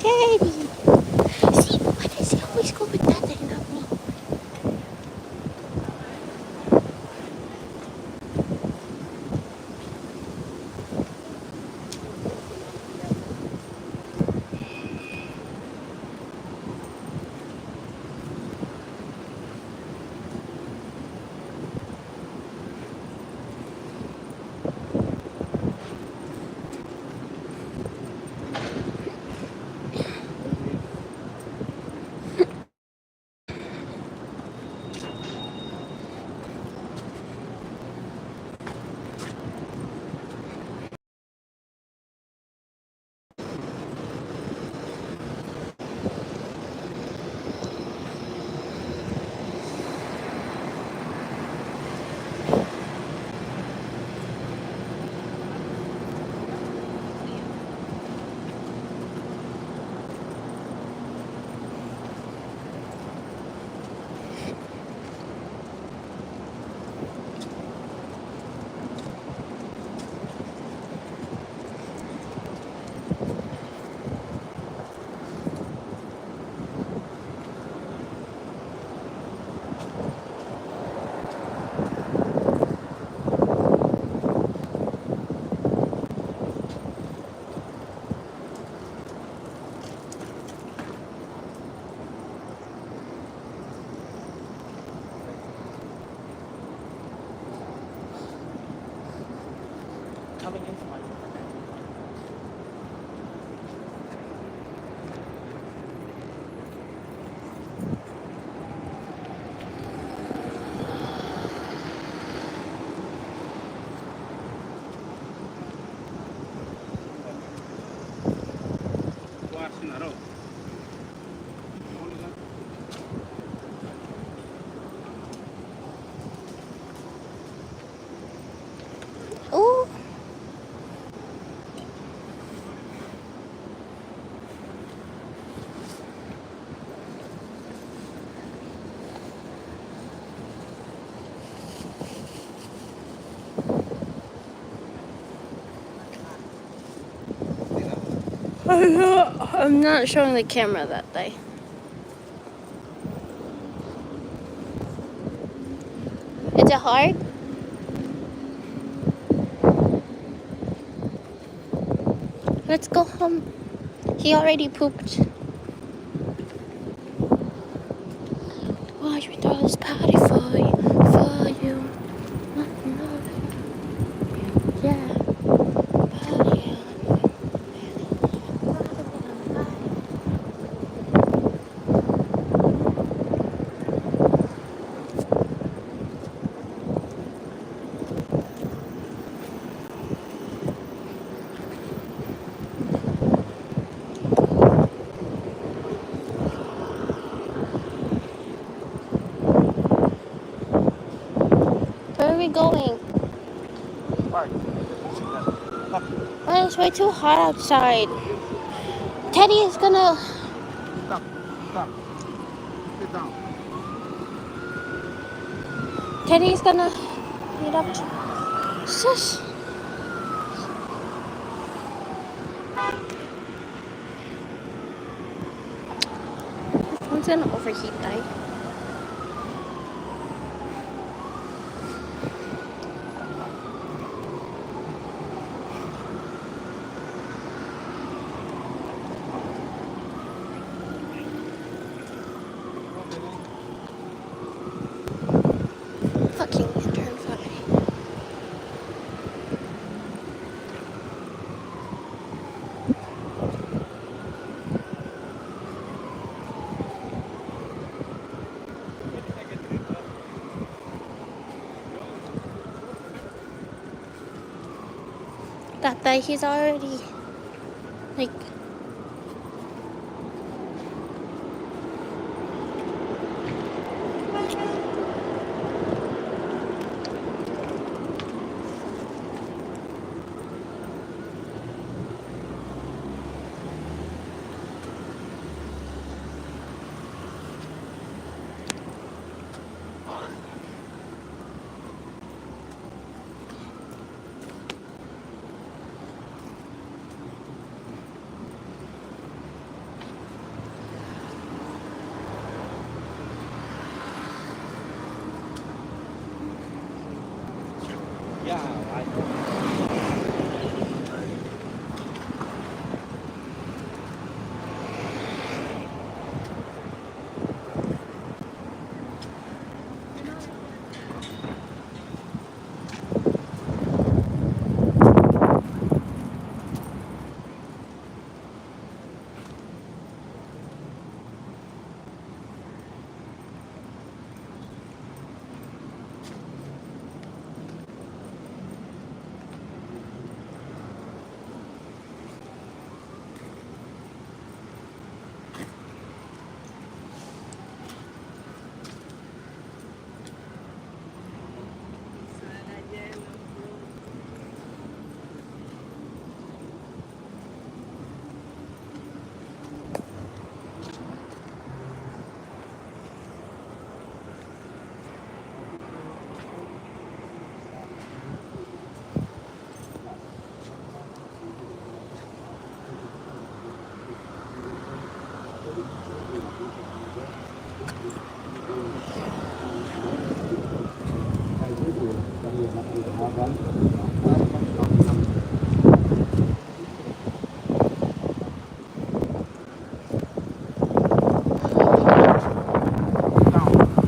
Teddy! See, why does he always go with that and not me? Coming into my Ooh! I'm not showing the camera that day. Is it hard? Let's go home. He already pooped. Watch me throw this party for you, for you. Yeah, party. Where are we going? Oh, it's way too hot outside. Teddy is gonna. Stop. Stop. Sit down. Teddy's gonna meet up. Shush. Phone's gonna overheat, right? Fucking intern funny. That he's already like.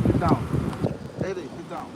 Sit down. Eddie, sit down.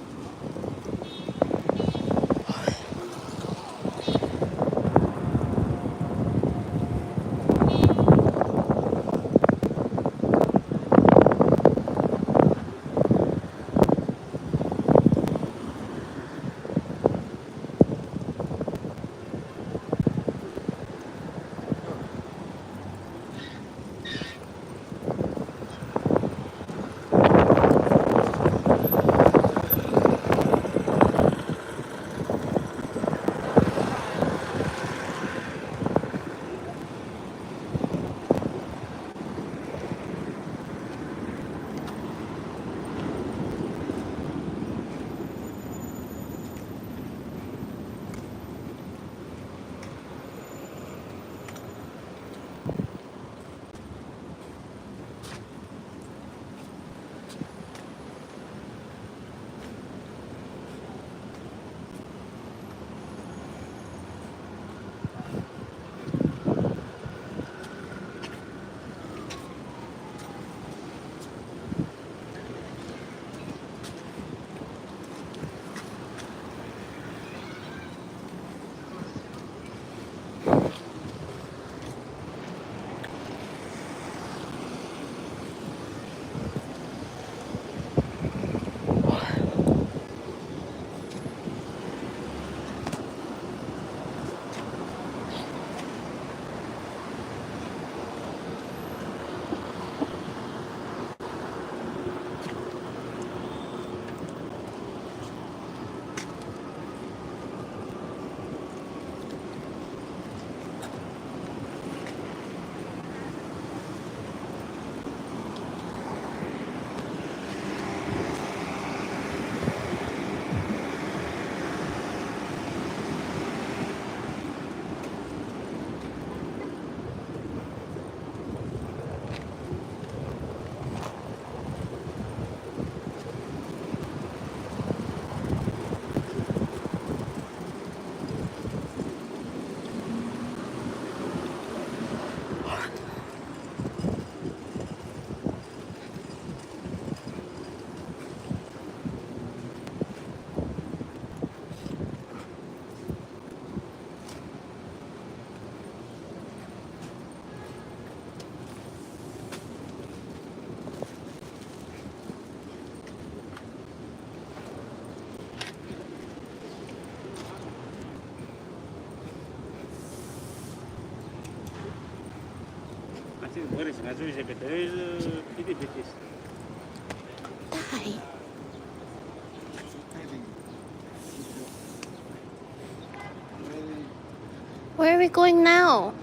Die. Eddie. Eddie. Where are we going now?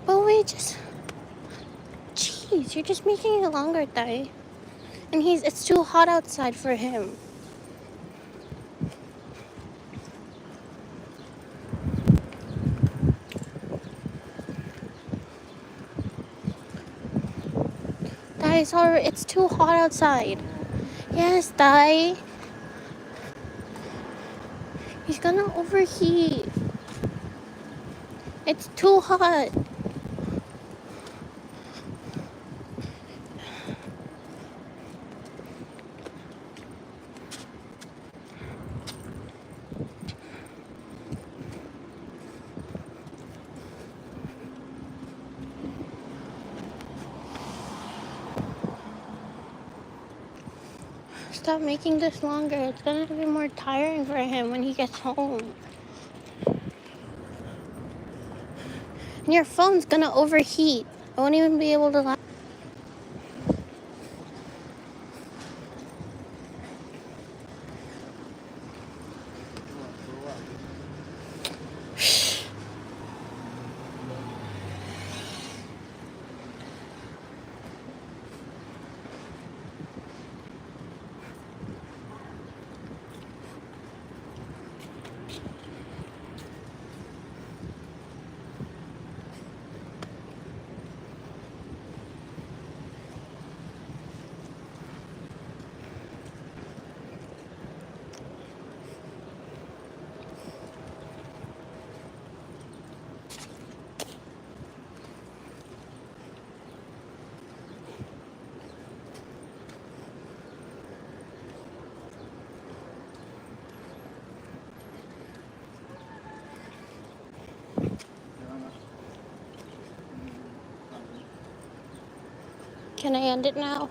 But we just... Jeez, you're just making it longer, Dai. And it's too hot outside for him. Dai, sorry, it's too hot outside. Yes, Dai. He's gonna overheat. It's too hot. Stop making this longer. It's gonna be more tiring for him when he gets home. And your phone's gonna overheat. I won't even be able to laugh. Can I end it now?